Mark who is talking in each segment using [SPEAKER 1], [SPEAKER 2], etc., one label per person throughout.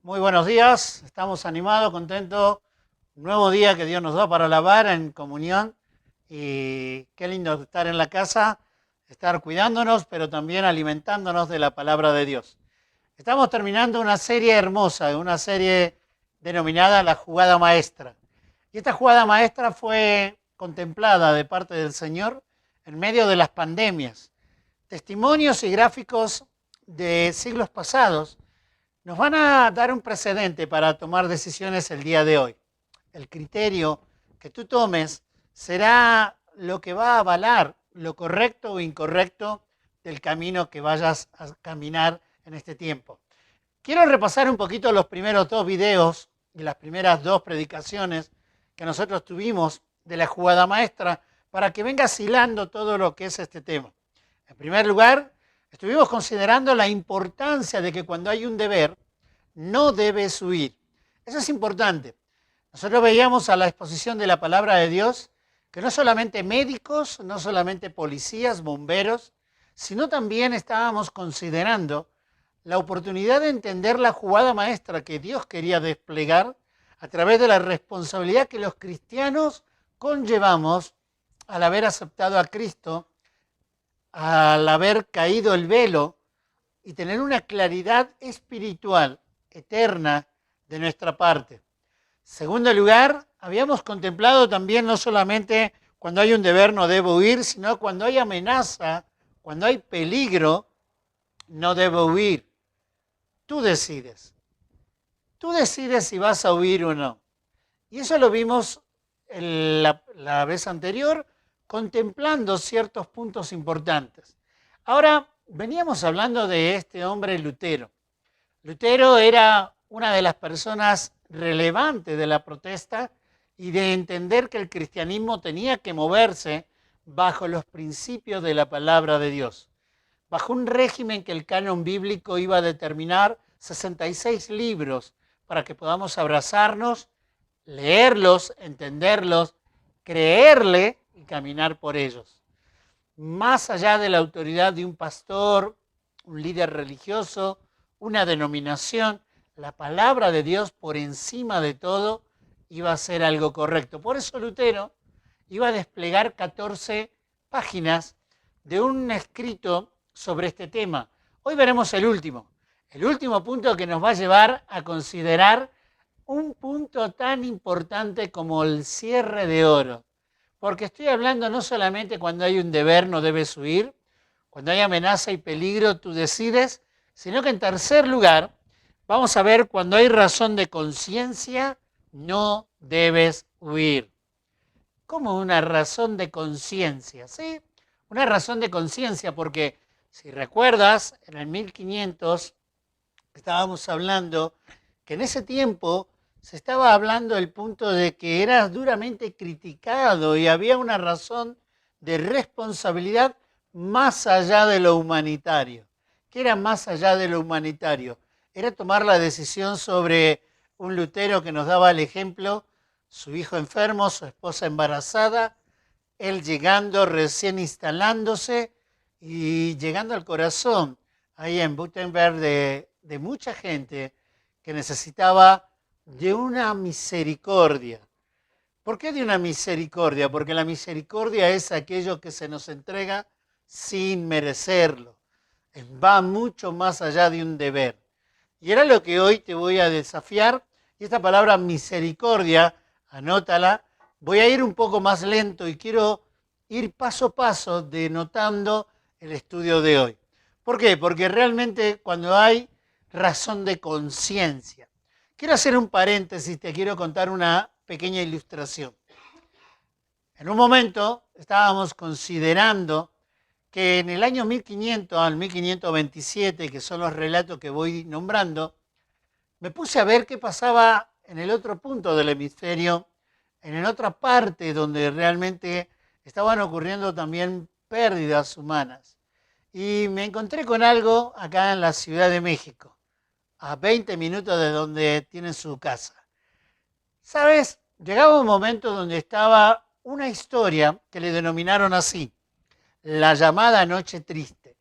[SPEAKER 1] Muy buenos días, estamos animados, contentos. Un nuevo día que Dios nos da para alabar en comunión. Y qué lindo estar en la casa, estar cuidándonos, pero también alimentándonos de la palabra de Dios. Estamos terminando una serie hermosa, una serie denominada La Jugada Maestra. Y esta jugada maestra fue contemplada de parte del Señor en medio de las pandemias. Testimonios y gráficos de siglos pasados nos van a dar un precedente para tomar decisiones el día de hoy. El criterio que tú tomes será lo que va a avalar lo correcto o incorrecto del camino que vayas a caminar en este tiempo. Quiero repasar un poquito los primeros dos videos y las primeras dos predicaciones que nosotros tuvimos de la jugada maestra para que vengas hilando todo lo que es este tema. En primer lugar, estuvimos considerando la importancia de que cuando hay un deber, no debes huir. Eso es importante. Nosotros veíamos a la exposición de la palabra de Dios que no solamente médicos, no solamente policías, bomberos, sino también estábamos considerando la oportunidad de entender la jugada maestra que Dios quería desplegar a través de la responsabilidad que los cristianos conllevamos al haber aceptado a Cristo, al haber caído el velo y tener una claridad espiritual eterna de nuestra parte. Segundo lugar, habíamos contemplado también no solamente cuando hay un deber no debo huir, sino cuando hay amenaza, cuando hay peligro, no debo huir. Tú decides. Tú decides si vas a huir o no. Y eso lo vimos la vez anterior, contemplando ciertos puntos importantes. Ahora, veníamos hablando de este hombre Lutero. Lutero era una de las personas relevantes de la protesta y de entender que el cristianismo tenía que moverse bajo los principios de la palabra de Dios, bajo un régimen que el canon bíblico iba a determinar 66 libros para que podamos abrazarnos, leerlos, entenderlos, creerle y caminar por ellos. Más allá de la autoridad de un pastor, un líder religioso, una denominación, la palabra de Dios por encima de todo iba a ser algo correcto. Por eso Lutero iba a desplegar 14 páginas de un escrito sobre este tema. Hoy veremos el último punto que nos va a llevar a considerar un punto tan importante como el cierre de oro. Porque estoy hablando no solamente cuando hay un deber no debes huir, cuando hay amenaza y peligro tú decides, sino que en tercer lugar vamos a ver cuando hay razón de conciencia no debes huir. ¿Cómo una razón de conciencia? ¿Sí? Una razón de conciencia porque si recuerdas en el 1500 estábamos hablando que en ese tiempo se estaba hablando del punto de que era duramente criticado y había una razón de responsabilidad más allá de lo humanitario. ¿Qué era más allá de lo humanitario? Era tomar la decisión sobre un Lutero que nos daba el ejemplo, su hijo enfermo, su esposa embarazada, él llegando, recién instalándose y llegando al corazón, ahí en Württemberg, de mucha gente que necesitaba de una misericordia. ¿Por qué de una misericordia? Porque la misericordia es aquello que se nos entrega sin merecerlo. Va mucho más allá de un deber. Y era lo que hoy te voy a desafiar. Y esta palabra misericordia, anótala. Voy a ir un poco más lento y quiero ir paso a paso denotando el estudio de hoy. ¿Por qué? Porque realmente cuando hay razón de conciencia. Quiero hacer un paréntesis, te quiero contar una pequeña ilustración. En un momento estábamos considerando que en el año 1500 al 1527, que son los relatos que voy nombrando, me puse a ver qué pasaba en el otro punto del hemisferio, en otra parte donde realmente estaban ocurriendo también pérdidas humanas. Y me encontré con algo acá en la Ciudad de México, a 20 minutos de donde tienen su casa. ¿Sabes? Llegaba un momento donde estaba una historia que le denominaron así, la llamada noche triste.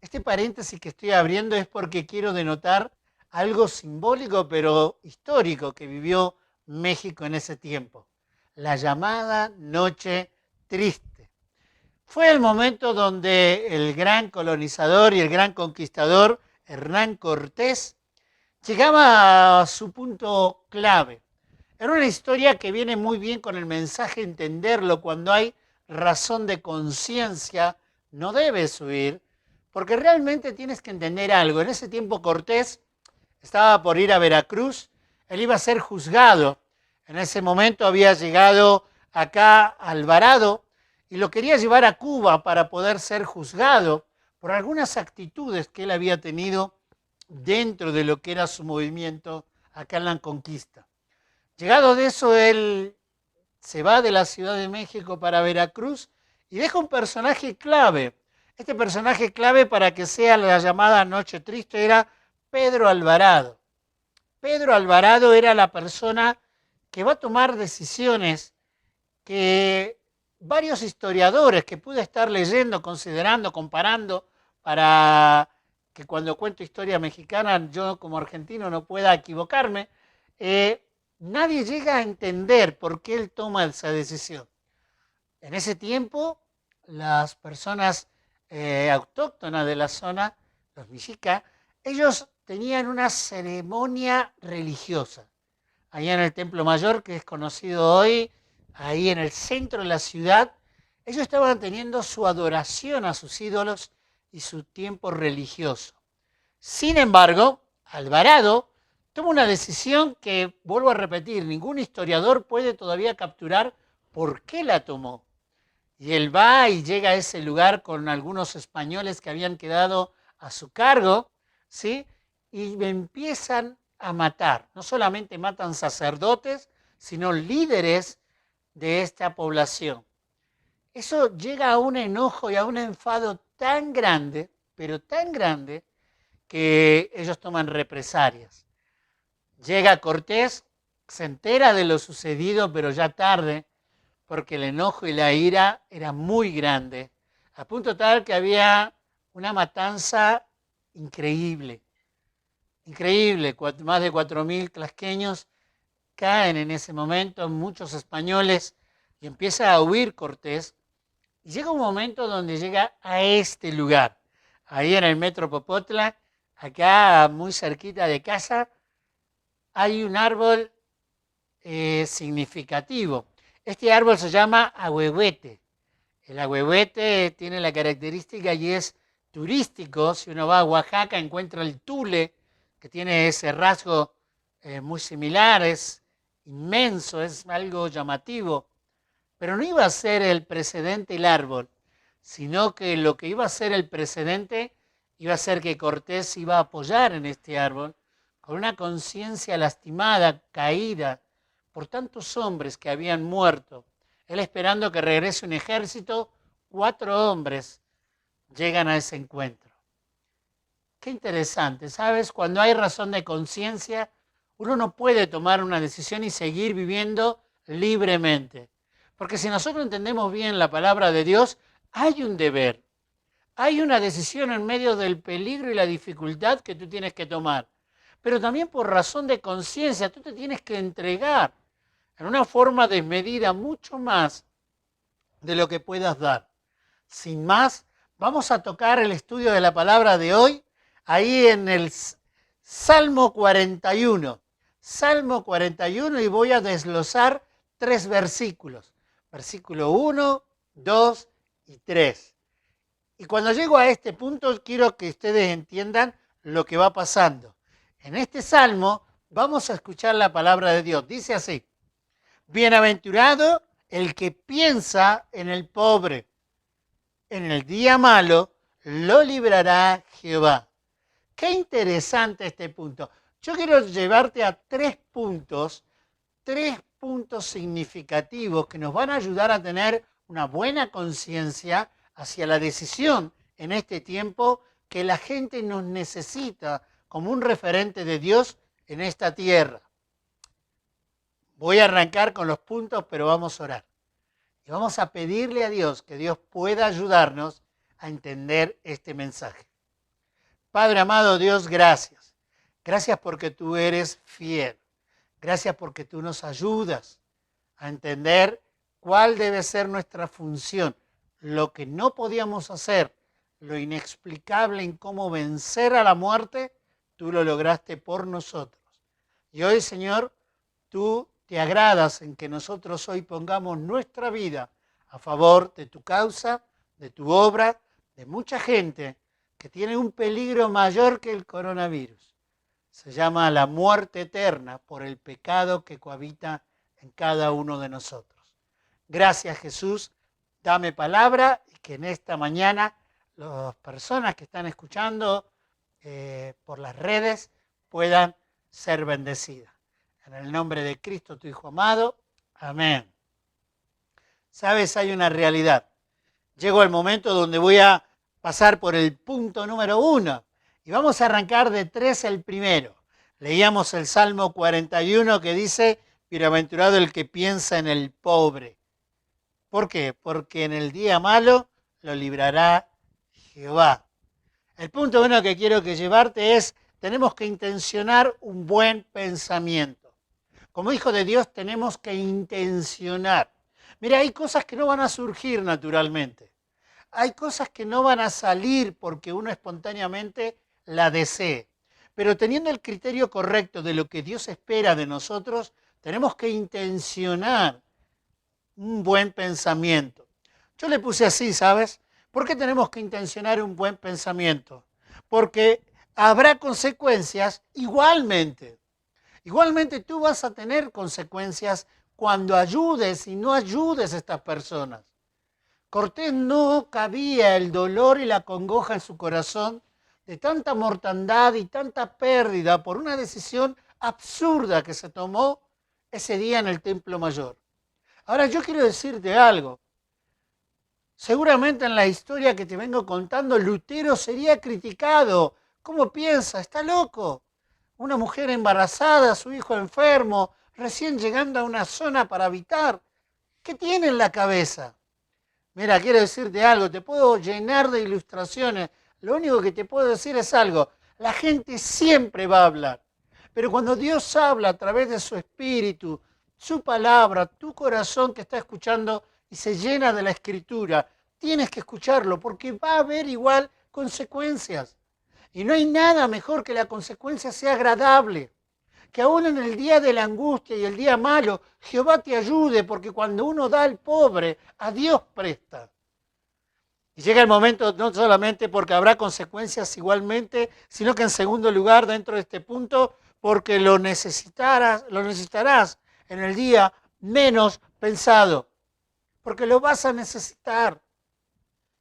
[SPEAKER 1] Este paréntesis que estoy abriendo es porque quiero denotar algo simbólico pero histórico que vivió México en ese tiempo, la llamada Noche Triste. Fue el momento donde el gran colonizador y el gran conquistador Hernán Cortés llegaba a su punto clave. Era una historia que viene muy bien con el mensaje entenderlo cuando hay razón de conciencia, no debes huir, porque realmente tienes que entender algo. En ese tiempo Cortés estaba por ir a Veracruz, él iba a ser juzgado. En ese momento había llegado acá Alvarado y lo quería llevar a Cuba para poder ser juzgado por algunas actitudes que él había tenido dentro de lo que era su movimiento acá en la conquista. Llegado de eso, él se va de la Ciudad de México para Veracruz y deja un personaje clave. Este personaje clave para que sea la llamada Noche Triste era Pedro Alvarado. Pedro Alvarado era la persona que va a tomar decisiones que varios historiadores que pude estar leyendo, considerando, comparando, para que cuando cuento historia mexicana yo como argentino no pueda equivocarme, nadie llega a entender por qué él toma esa decisión. En ese tiempo, las personas autóctonas de la zona, los mexicas, ellos tenían una ceremonia religiosa. Allá en el Templo Mayor, que es conocido hoy, ahí en el centro de la ciudad, ellos estaban teniendo su adoración a sus ídolos y su tiempo religioso. Sin embargo, Alvarado toma una decisión que, vuelvo a repetir, ningún historiador puede todavía capturar por qué la tomó. Y él va y llega a ese lugar con algunos españoles que habían quedado a su cargo, ¿sí? Y empiezan a matar. No solamente matan sacerdotes, sino líderes de esta población. Eso llega a un enojo y a un enfado tan grande, pero tan grande, que ellos toman represalias. Llega Cortés, se entera de lo sucedido, pero ya tarde, porque el enojo y la ira era muy grande, a punto tal que había una matanza increíble, increíble, más de 4.000 tlaxqueños caen en ese momento, muchos españoles, y empieza a huir Cortés, y llega un momento donde llega a este lugar, ahí en el Metro Popotla, acá muy cerquita de casa, hay un árbol significativo. Este árbol se llama ahuehuete. El ahuehuete tiene la característica y es turístico. Si uno va a Oaxaca encuentra el tule, que tiene ese rasgo muy similar, es inmenso, es algo llamativo. Pero no iba a ser el precedente el árbol, sino que lo que iba a ser el precedente iba a ser que Cortés iba a apoyar en este árbol con una conciencia lastimada, caída por tantos hombres que habían muerto. Él esperando que regrese un ejército, 4 hombres llegan a ese encuentro. Qué interesante, ¿sabes? Cuando hay razón de conciencia, uno no puede tomar una decisión y seguir viviendo libremente. Porque si nosotros entendemos bien la palabra de Dios, hay un deber, hay una decisión en medio del peligro y la dificultad que tú tienes que tomar. Pero también por razón de conciencia, tú te tienes que entregar en una forma desmedida mucho más de lo que puedas dar. Sin más, vamos a tocar el estudio de la palabra de hoy, ahí en el Salmo 41. Salmo 41 y voy a desglosar 3 versículos. Versículo 1, 2 y 3. Y cuando llego a este punto quiero que ustedes entiendan lo que va pasando. En este salmo vamos a escuchar la palabra de Dios. Dice así: bienaventurado el que piensa en el pobre. En el día malo lo librará Jehová. Qué interesante este punto. Yo quiero llevarte a 3 puntos significativos que nos van a ayudar a tener una buena conciencia hacia la decisión en este tiempo que la gente nos necesita como un referente de Dios en esta tierra. Voy a arrancar con los puntos, pero vamos a orar. Y vamos a pedirle a Dios que Dios pueda ayudarnos a entender este mensaje. Padre amado Dios, gracias. Gracias porque tú eres fiel. Gracias porque tú nos ayudas a entender cuál debe ser nuestra función. Lo que no podíamos hacer, lo inexplicable en cómo vencer a la muerte, tú lo lograste por nosotros. Y hoy, Señor, tú te agradas en que nosotros hoy pongamos nuestra vida a favor de tu causa, de tu obra, de mucha gente que tiene un peligro mayor que el coronavirus. Se llama la muerte eterna por el pecado que cohabita en cada uno de nosotros. Gracias, Jesús. Dame palabra y que en esta mañana las personas que están escuchando por las redes puedan ser bendecidas. En el nombre de Cristo, tu Hijo amado. Amén. Sabes, hay una realidad. Llegó el momento donde voy a pasar por el punto número 1 y vamos a arrancar de 3 el primero. Leíamos el Salmo 41 que dice, bienaventurado el que piensa en el pobre. ¿Por qué? Porque en el día malo lo librará Jehová. El punto 1 que quiero que llevarte es, tenemos que intencionar un buen pensamiento. Como hijo de Dios tenemos que intencionar. Mira, hay cosas que no van a surgir naturalmente. Hay cosas que no van a salir porque uno espontáneamente la desee. Pero teniendo el criterio correcto de lo que Dios espera de nosotros, tenemos que intencionar un buen pensamiento. Yo le puse así, ¿sabes? ¿Por qué tenemos que intencionar un buen pensamiento? Porque habrá consecuencias igualmente. Igualmente tú vas a tener consecuencias cuando ayudes y no ayudes a estas personas. Cortés no cabía el dolor y la congoja en su corazón de tanta mortandad y tanta pérdida por una decisión absurda que se tomó ese día en el Templo Mayor. Ahora yo quiero decirte algo. Seguramente en la historia que te vengo contando, Lutero sería criticado. ¿Cómo piensa? ¿Está loco? Una mujer embarazada, su hijo enfermo, recién llegando a una zona para habitar. ¿Qué tiene en la cabeza? Mira, quiero decirte algo, te puedo llenar de ilustraciones. Lo único que te puedo decir es algo. La gente siempre va a hablar. Pero cuando Dios habla a través de su espíritu, su palabra, tu corazón que está escuchando y se llena de la escritura, tienes que escucharlo porque va a haber igual consecuencias. Y no hay nada mejor que la consecuencia sea agradable. Que aún en el día de la angustia y el día malo, Jehová te ayude, porque cuando uno da al pobre, a Dios presta. Y llega el momento no solamente porque habrá consecuencias igualmente, sino que en segundo lugar, dentro de este punto, porque lo necesitarás en el día menos pensado, porque lo vas a necesitar.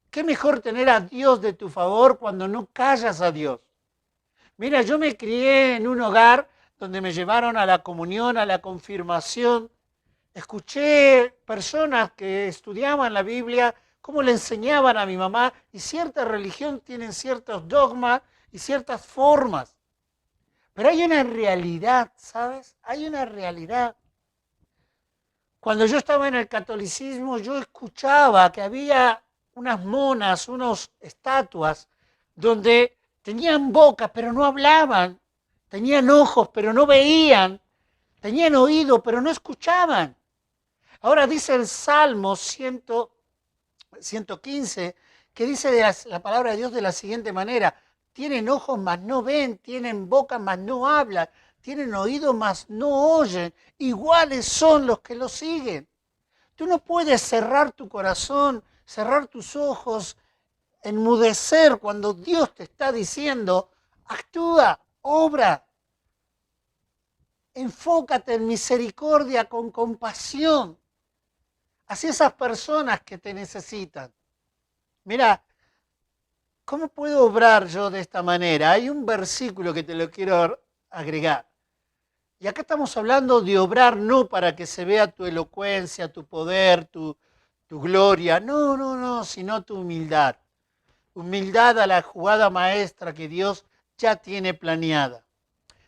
[SPEAKER 1] ¿Qué mejor tener a Dios de tu favor cuando no callas a Dios? Mira, yo me crié en un hogar donde me llevaron a la comunión, a la confirmación. Escuché personas que estudiaban la Biblia, cómo le enseñaban a mi mamá, y cierta religión tienen ciertos dogmas y ciertas formas. Pero hay una realidad, ¿sabes? Hay una realidad. Cuando yo estaba en el catolicismo, yo escuchaba que había unas monas, unas estatuas, donde tenían boca, pero no hablaban. Tenían ojos, pero no veían. Tenían oído, pero no escuchaban. Ahora dice el Salmo 115, que dice la palabra de Dios de la siguiente manera. Tienen ojos, mas no ven. Tienen boca, mas no hablan. Tienen oído, mas no oyen. Iguales son los que lo siguen. Tú no puedes cerrar tu corazón, cerrar tus ojos, enmudecer cuando Dios te está diciendo, actúa, obra. Enfócate en misericordia, con compasión hacia esas personas que te necesitan. Mira, ¿cómo puedo obrar yo de esta manera? Hay un versículo que te lo quiero agregar. Y acá estamos hablando de obrar no para que se vea tu elocuencia, tu poder, tu gloria. No, sino tu humildad. Humildad a la jugada maestra que Dios ya tiene planeada.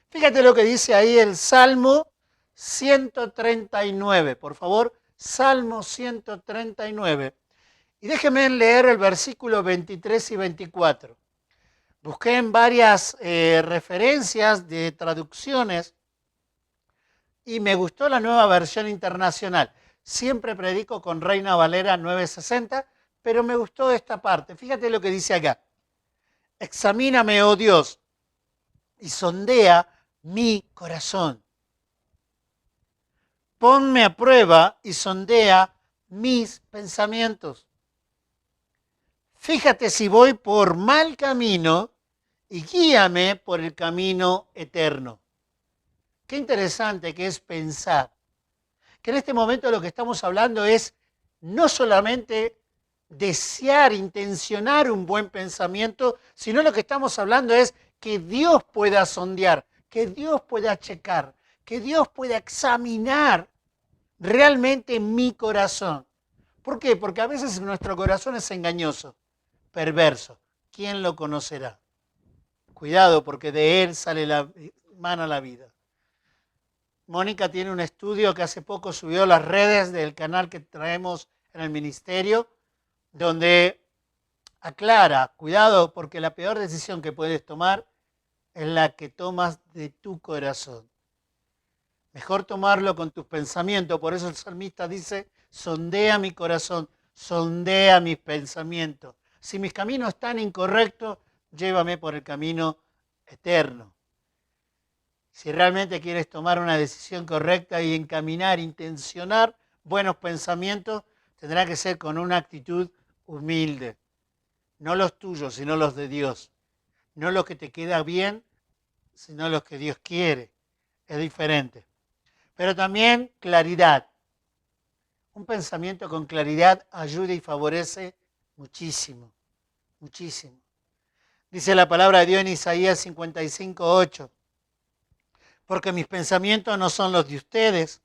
[SPEAKER 1] Fíjate lo que dice ahí el Salmo 139, por favor, Salmo 139. Y déjenme leer el versículo 23 y 24. Busqué en varias referencias de traducciones y me gustó la nueva versión internacional. Siempre predico con Reina Valera 960, pero me gustó esta parte. Fíjate lo que dice acá. Examíname, oh Dios, y sondea mi corazón. Ponme a prueba y sondea mis pensamientos. Fíjate si voy por mal camino y guíame por el camino eterno. Qué interesante que es pensar. Que en este momento lo que estamos hablando es no solamente desear, intencionar un buen pensamiento, sino lo que estamos hablando es que Dios pueda sondear, que Dios pueda checar, que Dios pueda examinar realmente mi corazón. ¿Por qué? Porque a veces nuestro corazón es engañoso, perverso. ¿Quién lo conocerá? Cuidado, porque de él sale mana la vida. Mónica tiene un estudio que hace poco subió a las redes del canal que traemos en el ministerio, donde aclara, cuidado, porque la peor decisión que puedes tomar es la que tomas de tu corazón. Mejor tomarlo con tus pensamientos. Por eso el salmista dice, sondea mi corazón, sondea mis pensamientos. Si mis caminos están incorrectos, llévame por el camino eterno. Si realmente quieres tomar una decisión correcta y encaminar, intencionar buenos pensamientos, tendrá que ser con una actitud humilde. No los tuyos, sino los de Dios. No los que te queda bien, sino los que Dios quiere. Es diferente. Pero también claridad. Un pensamiento con claridad ayuda y favorece muchísimo, muchísimo. Dice la palabra de Dios en Isaías 55:8. Porque mis pensamientos no son los de ustedes,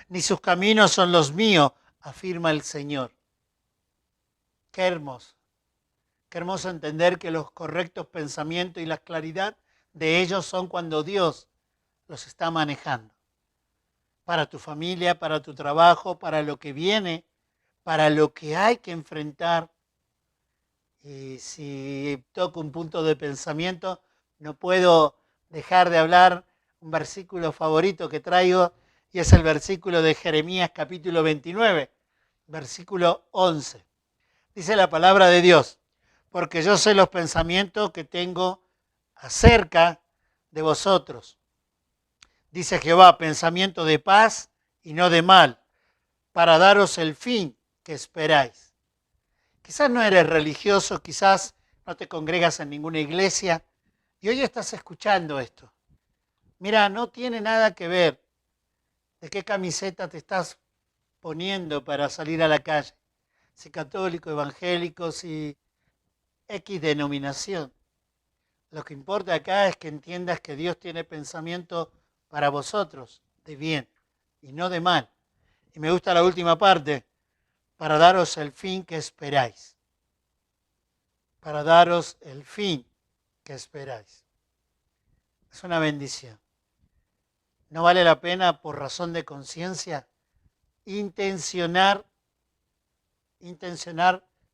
[SPEAKER 1] ni sus caminos son los míos, afirma el Señor. Qué hermoso. Qué hermoso entender que los correctos pensamientos y la claridad de ellos son cuando Dios los está manejando. Para tu familia, para tu trabajo, para lo que viene, para lo que hay que enfrentar. Y si toco un punto de pensamiento, no puedo dejar de hablar un versículo favorito que traigo, y es el versículo de Jeremías capítulo 29, versículo 11. Dice la palabra de Dios, porque yo sé los pensamientos que tengo acerca de vosotros. Dice Jehová, pensamiento de paz y no de mal, para daros el fin que esperáis. Quizás no eres religioso, quizás no te congregas en ninguna iglesia y hoy estás escuchando esto. Mira, no tiene nada que ver de qué camiseta te estás poniendo para salir a la calle, si católico, evangélico, si X denominación. Lo que importa acá es que entiendas que Dios tiene pensamiento para vosotros de bien y no de mal. Y me gusta la última parte, para daros el fin que esperáis. Para daros el fin que esperáis. Es una bendición. ¿No vale la pena, por razón de conciencia, intencionar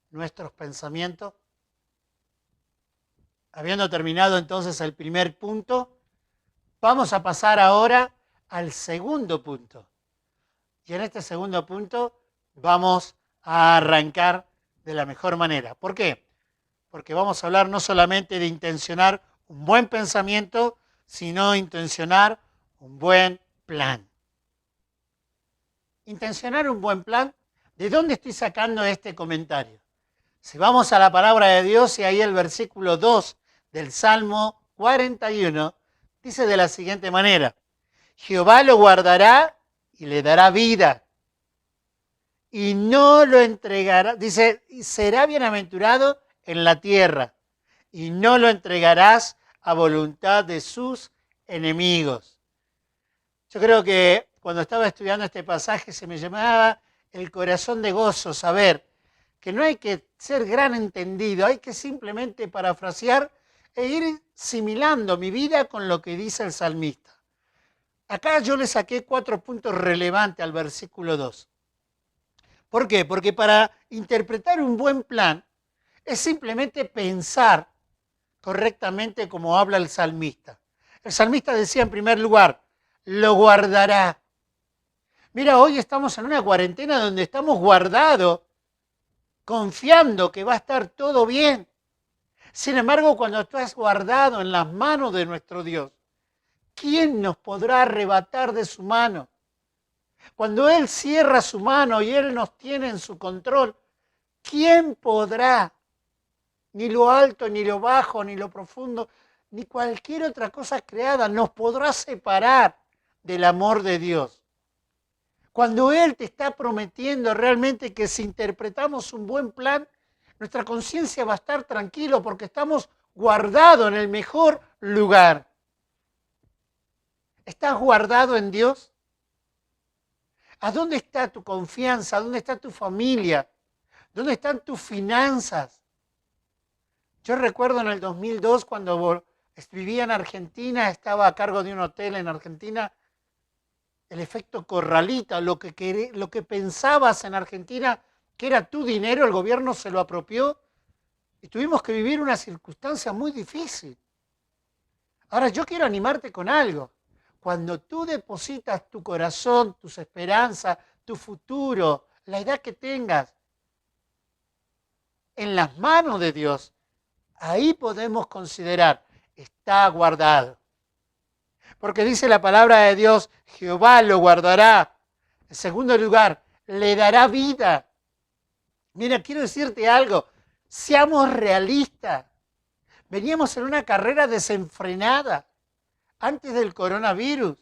[SPEAKER 1] nuestros pensamientos? Habiendo terminado entonces el primer punto, vamos a pasar ahora al segundo punto. Y en este segundo punto vamos a arrancar de la mejor manera. ¿Por qué? Porque vamos a hablar no solamente de intencionar un buen pensamiento, sino intencionar un buen plan. Intencionar un buen plan, ¿de dónde estoy sacando este comentario? Si vamos a la palabra de Dios y ahí el versículo 2 del Salmo 41, dice de la siguiente manera, Jehová lo guardará y le dará vida, y no lo entregará, dice, será bienaventurado en la tierra, y no lo entregarás a voluntad de sus enemigos. Yo creo que cuando estaba estudiando este pasaje se me llamaba el corazón de gozo saber que no hay que ser gran entendido, hay que simplemente parafrasear e ir similando mi vida con lo que dice el salmista. Acá yo le saqué 4 puntos relevantes al versículo 2. ¿Por qué? Porque para interpretar un buen plan es simplemente pensar correctamente como habla el salmista. El salmista decía en primer lugar, lo guardará. Mira, hoy estamos en una cuarentena donde estamos guardados, confiando que va a estar todo bien. Sin embargo, cuando tú has guardado en las manos de nuestro Dios, ¿quién nos podrá arrebatar de su mano? Cuando Él cierra su mano y Él nos tiene en su control, ¿quién podrá? Ni lo alto, ni lo bajo, ni lo profundo, ni cualquier otra cosa creada nos podrá separar del amor de Dios. Cuando Él te está prometiendo realmente que si interpretamos un buen plan, nuestra conciencia va a estar tranquilo porque estamos guardados en el mejor lugar. ¿Estás guardado en Dios? ¿A dónde está tu confianza? ¿A dónde está tu familia? ¿Dónde están tus finanzas? Yo recuerdo en el 2002 cuando vivía en Argentina, estaba a cargo de un hotel en Argentina, el efecto corralita, lo que pensabas en Argentina que era tu dinero, el gobierno se lo apropió y tuvimos que vivir una circunstancia muy difícil. Ahora yo quiero animarte con algo. Cuando tú depositas tu corazón, tus esperanzas, tu futuro, la edad que tengas, en las manos de Dios, ahí podemos considerar, está guardado. Porque dice la palabra de Dios, Jehová lo guardará. En segundo lugar, le dará vida. Mira, quiero decirte algo, seamos realistas. Veníamos en una carrera desenfrenada antes del coronavirus,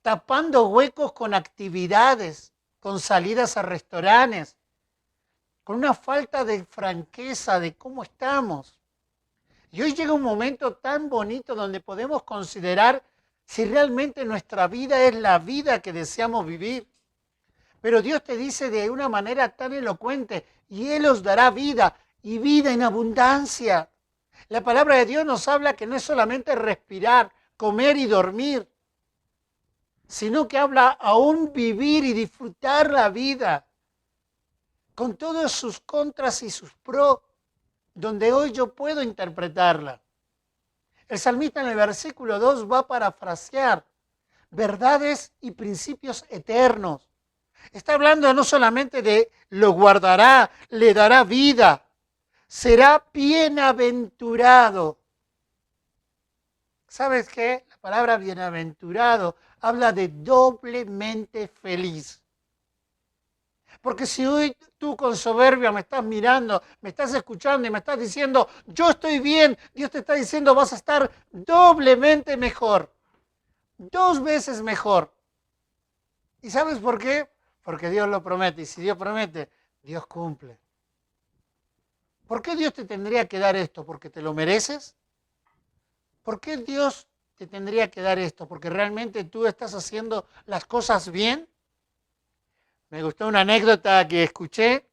[SPEAKER 1] tapando huecos con actividades, con salidas a restaurantes, con una falta de franqueza de cómo estamos. Y hoy llega un momento tan bonito donde podemos considerar si realmente nuestra vida es la vida que deseamos vivir. Pero Dios te dice de una manera tan elocuente, y Él os dará vida, y vida en abundancia. La palabra de Dios nos habla que no es solamente respirar, comer y dormir, sino que habla aún vivir y disfrutar la vida, con todos sus contras y sus pros, donde hoy yo puedo interpretarla. El salmista en el versículo 2 va a parafrasear verdades y principios eternos. Está hablando no solamente de lo guardará, le dará vida, será bienaventurado. ¿Sabes qué? La palabra bienaventurado habla de doblemente feliz. Porque si hoy tú con soberbia me estás mirando, me estás escuchando y me estás diciendo, yo estoy bien, Dios te está diciendo, vas a estar doblemente mejor, 2 veces mejor. ¿Y sabes por qué? Porque Dios lo promete. Y si Dios promete, Dios cumple. ¿Por qué Dios te tendría que dar esto? ¿Porque te lo mereces? ¿Por qué Dios te tendría que dar esto? ¿Porque realmente tú estás haciendo las cosas bien? Me gustó una anécdota que escuché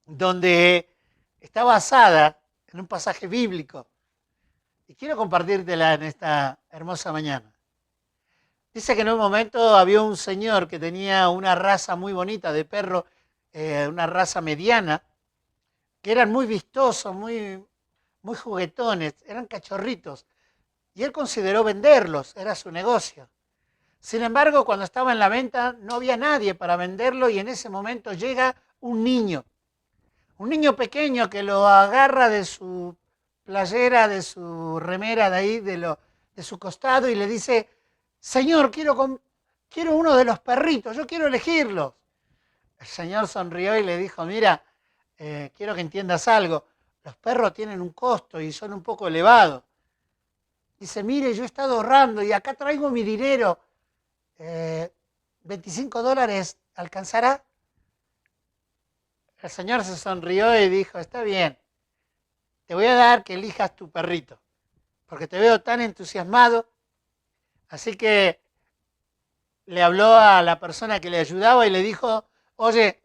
[SPEAKER 1] donde está basada en un pasaje bíblico y quiero compartírtela en esta hermosa mañana. Dice que en un momento había un señor que tenía una raza muy bonita de perro, una raza mediana, que eran muy vistosos, muy juguetones, eran cachorritos, y él consideró venderlos, era su negocio. Sin embargo, cuando estaba en la venta no había nadie para venderlo y en ese momento llega un niño pequeño que lo agarra de su playera, de su remera de ahí, de su costado y le dice, Señor, quiero uno de los perritos, yo quiero elegirlos. El Señor sonrió y le dijo, mira, quiero que entiendas algo, los perros tienen un costo y son un poco elevados. Dice, mire, yo he estado ahorrando y acá traigo mi dinero, $25, ¿alcanzará? El Señor se sonrió y dijo, está bien, te voy a dar que elijas tu perrito, porque te veo tan entusiasmado. Así que le habló a la persona que le ayudaba y le dijo, oye,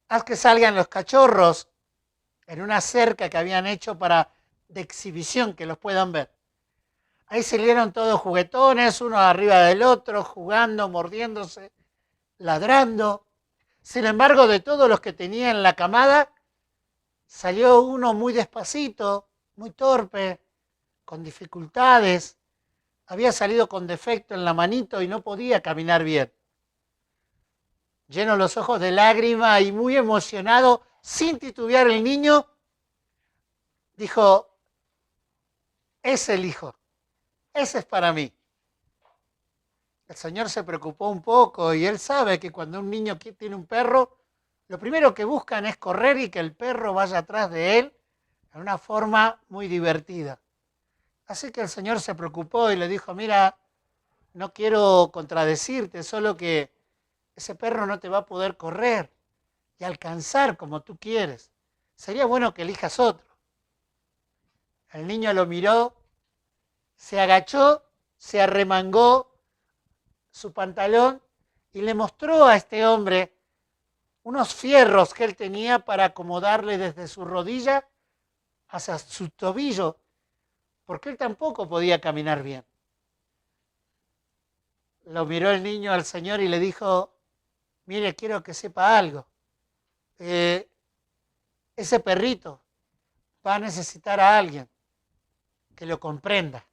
[SPEAKER 1] haz que salgan los cachorros en una cerca que habían hecho de exhibición, que los puedan ver. Ahí salieron todos juguetones, uno arriba del otro, jugando, mordiéndose, ladrando. Sin embargo, de todos los que tenía en la camada, salió uno muy despacito, muy torpe, con dificultades, había salido con defecto en la manito y no podía caminar bien. Lleno los ojos de lágrima y muy emocionado, sin titubear el niño, dijo, es el hijo, ese es para mí. El Señor se preocupó un poco y él sabe que cuando un niño tiene un perro, lo primero que buscan es correr y que el perro vaya atrás de él de una forma muy divertida. Así que el Señor se preocupó y le dijo, mira, no quiero contradecirte, solo que ese perro no te va a poder correr y alcanzar como tú quieres. Sería bueno que elijas otro. El niño lo miró, se agachó, se arremangó su pantalón y le mostró a este hombre unos fierros que él tenía para acomodarle desde su rodilla hasta su tobillo, porque él tampoco podía caminar bien. Lo miró el niño al Señor y le dijo, mire, quiero que sepa algo. Ese perrito va a necesitar a alguien que lo comprenda.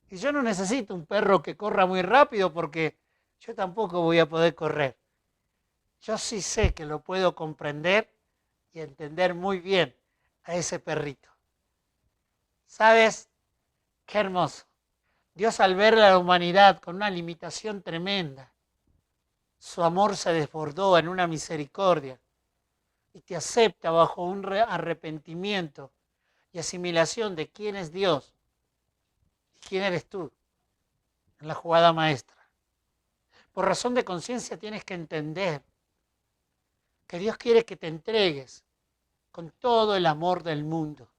[SPEAKER 1] Y yo no necesito un perro que corra muy rápido porque yo tampoco voy a poder correr. Yo sí sé que lo puedo comprender y entender muy bien a ese perrito. ¿Sabes? Qué hermoso. Dios al ver a la humanidad con una limitación tremenda, su amor se desbordó en una misericordia y te acepta bajo un arrepentimiento y asimilación de quién es Dios y quién eres tú en la jugada maestra. Por razón de conciencia tienes que entender que Dios quiere que te entregues con todo el amor del mundo.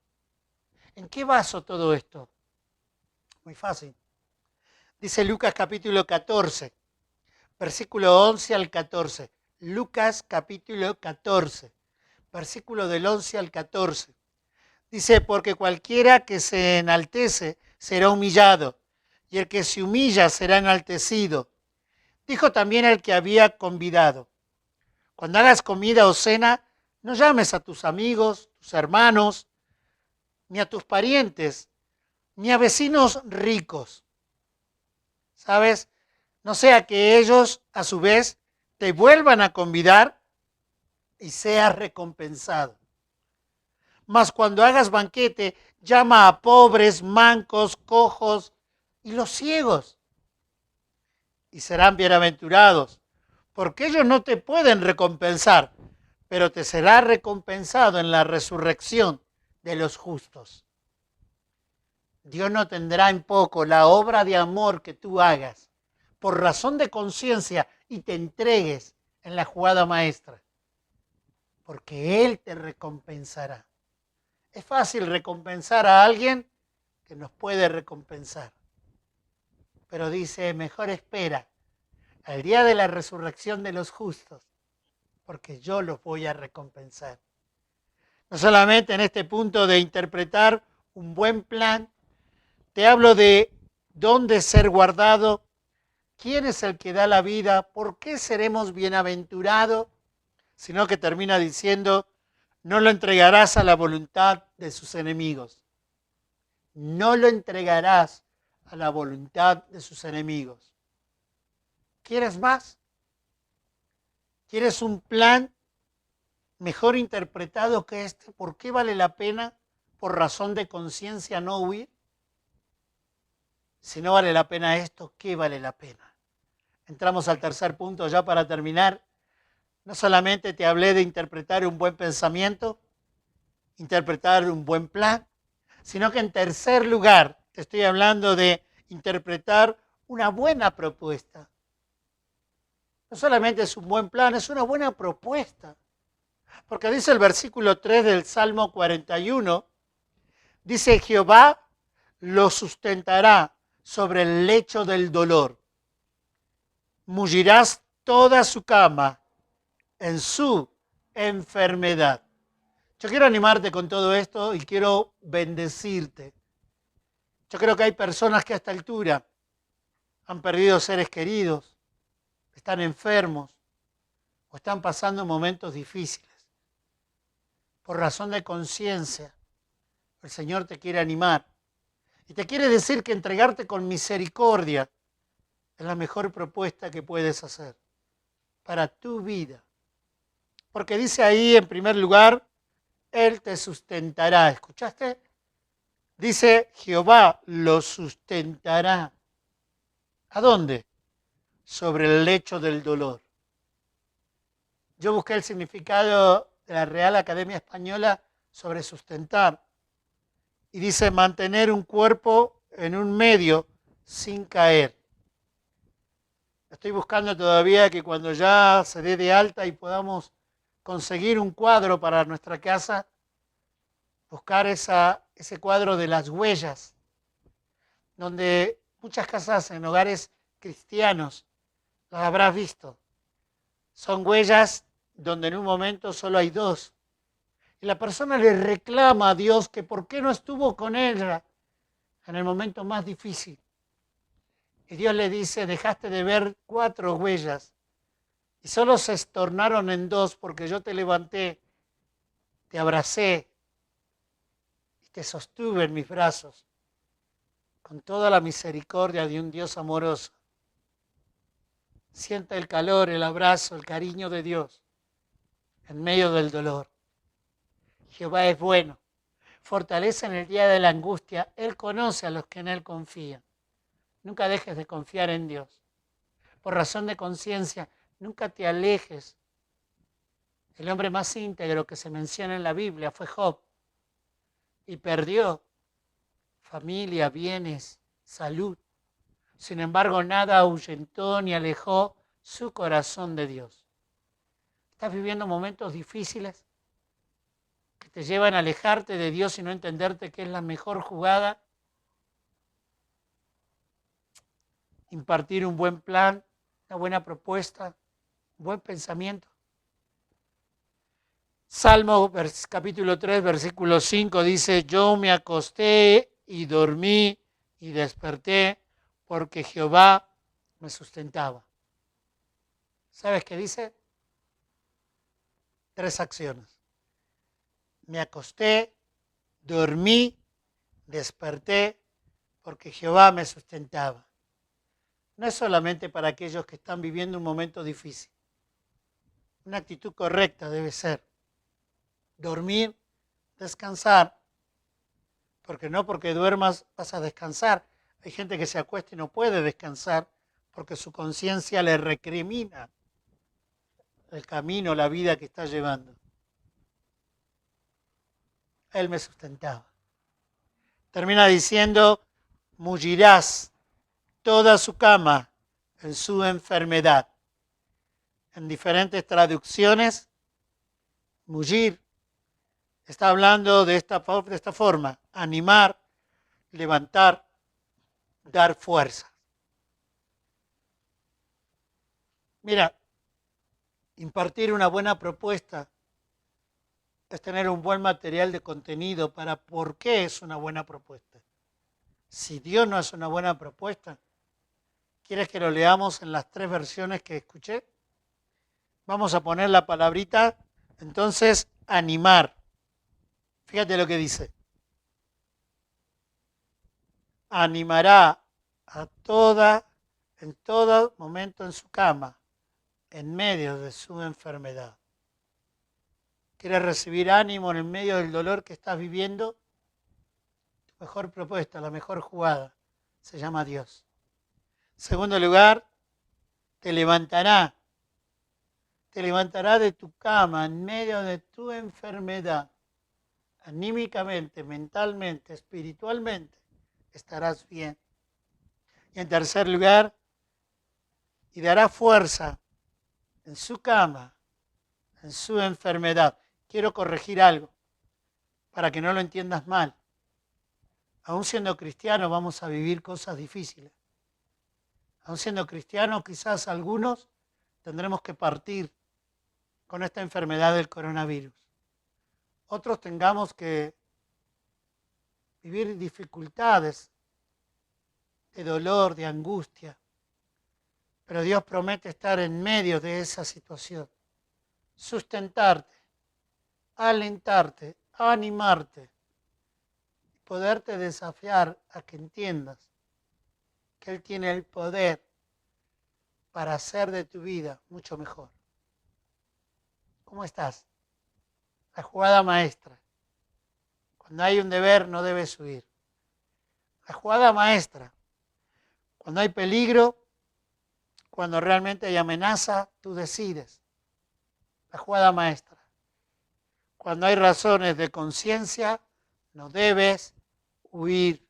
[SPEAKER 1] ¿En qué baso todo esto? Muy fácil. Dice Lucas capítulo 14, versículo 11 al 14. Lucas capítulo 14, versículo del 11 al 14. Dice, porque cualquiera que se enaltece será humillado, y el que se humilla será enaltecido. Dijo también el que había convidado, cuando hagas comida o cena, no llames a tus amigos, tus hermanos, ni a tus parientes, ni a vecinos ricos. ¿Sabes? No sea que ellos, a su vez, te vuelvan a convidar y seas recompensado. Mas cuando hagas banquete, llama a pobres, mancos, cojos y los ciegos, y serán bienaventurados, porque ellos no te pueden recompensar, pero te será recompensado en la resurrección de los justos. Dios no tendrá en poco la obra de amor que tú hagas por razón de conciencia y te entregues en la jugada maestra, porque Él te recompensará. Es fácil recompensar a alguien que nos puede recompensar, pero dice, mejor espera al día de la resurrección de los justos, porque yo los voy a recompensar. No solamente en este punto de interpretar un buen plan, te hablo de dónde ser guardado, quién es el que da la vida, por qué seremos bienaventurados, sino que termina diciendo, no lo entregarás a la voluntad de sus enemigos. No lo entregarás a la voluntad de sus enemigos. ¿Quieres más? ¿Quieres un plan mejor interpretado que este? ¿Por qué vale la pena, por razón de conciencia, no huir? Si no vale la pena esto, ¿qué vale la pena? Entramos al tercer punto ya para terminar. No solamente te hablé de interpretar un buen pensamiento, interpretar un buen plan, sino que en tercer lugar te estoy hablando de interpretar una buena propuesta. No solamente es un buen plan, es una buena propuesta. Porque dice el versículo 3 del Salmo 41, dice Jehová lo sustentará sobre el lecho del dolor. Mullirás toda su cama en su enfermedad. Yo quiero animarte con todo esto y quiero bendecirte. Yo creo que hay personas que a esta altura han perdido seres queridos, están enfermos o están pasando momentos difíciles. Por razón de conciencia, El Señor te quiere animar y te quiere decir que entregarte con misericordia es la mejor propuesta que puedes hacer para tu vida. Porque dice ahí en primer lugar, Él te sustentará. ¿Escuchaste? Dice, Jehová lo sustentará. ¿A dónde? Sobre el lecho del dolor. Yo busqué el significado de la Real Academia Española sobre sustentar. Y dice mantener un cuerpo en un medio sin caer. Estoy buscando todavía que cuando ya se dé de alta y podamos conseguir un cuadro para nuestra casa, buscar ese cuadro de las huellas, donde muchas casas en hogares cristianos, las habrás visto, son huellas donde en un momento solo hay dos. Y la persona le reclama a Dios que por qué no estuvo con ella en el momento más difícil. Y Dios le dice, dejaste de ver 4 huellas y solo se estornaron en 2 porque yo te levanté, te abracé y te sostuve en mis brazos con toda la misericordia de un Dios amoroso. Siente el calor, el abrazo, el cariño de Dios en medio del dolor. Jehová es bueno, fortalece en el día de la angustia. Él conoce a los que en Él confían. Nunca dejes de confiar en Dios. Por razón de conciencia, nunca te alejes. El hombre más íntegro que se menciona en la Biblia fue Job y perdió familia, bienes, salud. Sin embargo, nada ahuyentó ni alejó su corazón de Dios. ¿Estás viviendo momentos difíciles que te llevan a alejarte de Dios y no entenderte que es la mejor jugada? Impartir un buen plan, una buena propuesta, un buen pensamiento. Salmo capítulo 3, versículo 5 dice, yo me acosté y dormí y desperté porque Jehová me sustentaba. ¿Sabes qué dice? 3 acciones. Me acosté, dormí, desperté porque Jehová me sustentaba. No es solamente para aquellos que están viviendo un momento difícil. Una actitud correcta debe ser dormir, descansar, porque no porque duermas vas a descansar. Hay gente que se acuesta y no puede descansar porque su conciencia le recrimina el camino, la vida que está llevando. Él me sustentaba. Termina diciendo, mullirás toda su cama en su enfermedad. En diferentes traducciones, mullir está hablando de esta forma, animar, levantar, dar fuerza. Mira, impartir una buena propuesta es tener un buen material de contenido para por qué es una buena propuesta. Si Dios no es una buena propuesta, ¿quieres que lo leamos en las 3 versiones que escuché? Vamos a poner la palabrita, entonces, animar. Fíjate lo que dice. Animará en todo momento en su cama, en medio de su enfermedad. ¿Quieres recibir ánimo en el medio del dolor que estás viviendo? Tu mejor propuesta, la mejor jugada, se llama Dios. En segundo lugar, te levantará de tu cama en medio de tu enfermedad. Anímicamente, mentalmente, espiritualmente, estarás bien. Y en tercer lugar, y dará fuerza en su cama, en su enfermedad. Quiero corregir algo para que no lo entiendas mal. Aún siendo cristianos vamos a vivir cosas difíciles. Aún siendo cristianos quizás algunos tendremos que partir con esta enfermedad del coronavirus. Otros tengamos que vivir dificultades de dolor, de angustia. Pero Dios promete estar en medio de esa situación, sustentarte, alentarte, animarte poderte desafiar a que entiendas que Él tiene el poder para hacer de tu vida mucho mejor. ¿Cómo estás? La jugada maestra. Cuando hay un deber no debes huir. La jugada maestra. Cuando hay peligro, cuando realmente hay amenaza, tú decides. La jugada maestra. Cuando hay razones de conciencia, no debes huir.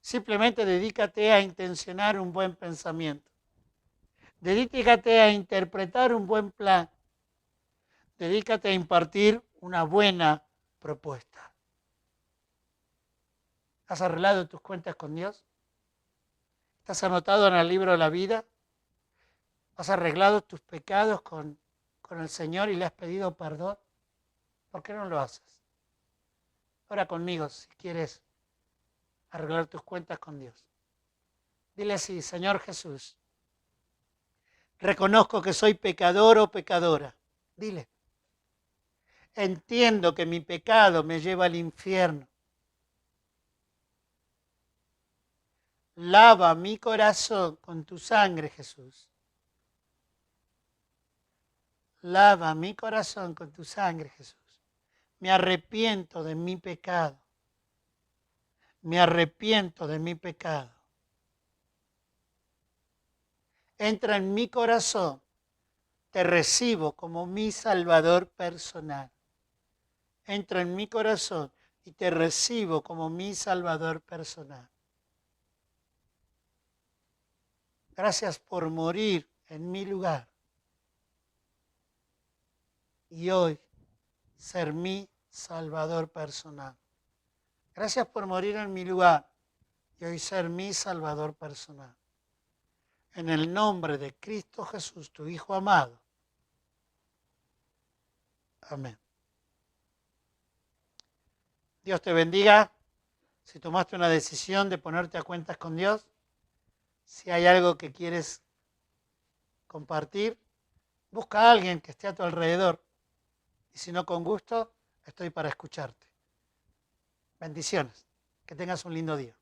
[SPEAKER 1] Simplemente dedícate a intencionar un buen pensamiento. Dedícate a interpretar un buen plan. Dedícate a impartir una buena propuesta. ¿Has arreglado tus cuentas con Dios? ¿Estás anotado en el libro de la vida? ¿Has arreglado tus pecados con el Señor y le has pedido perdón? ¿Por qué no lo haces? Ora conmigo si quieres arreglar tus cuentas con Dios. Dile así: Señor Jesús, reconozco que soy pecador o pecadora. Dile. Entiendo que mi pecado me lleva al infierno. Lava mi corazón con tu sangre, Jesús. Lava mi corazón con tu sangre, Jesús. Me arrepiento de mi pecado. Me arrepiento de mi pecado. Entra en mi corazón. Te recibo como mi Salvador personal. Entra en mi corazón y te recibo como mi Salvador personal. Gracias por morir en mi lugar. Y hoy ser mi Salvador personal. Gracias por morir en mi lugar y hoy ser mi Salvador personal. En el nombre de Cristo Jesús, tu Hijo amado. Amén. Dios te bendiga. Si tomaste una decisión de ponerte a cuentas con Dios, si hay algo que quieres compartir, busca a alguien que esté a tu alrededor. Y si no, con gusto, estoy para escucharte. Bendiciones. Que tengas un lindo día.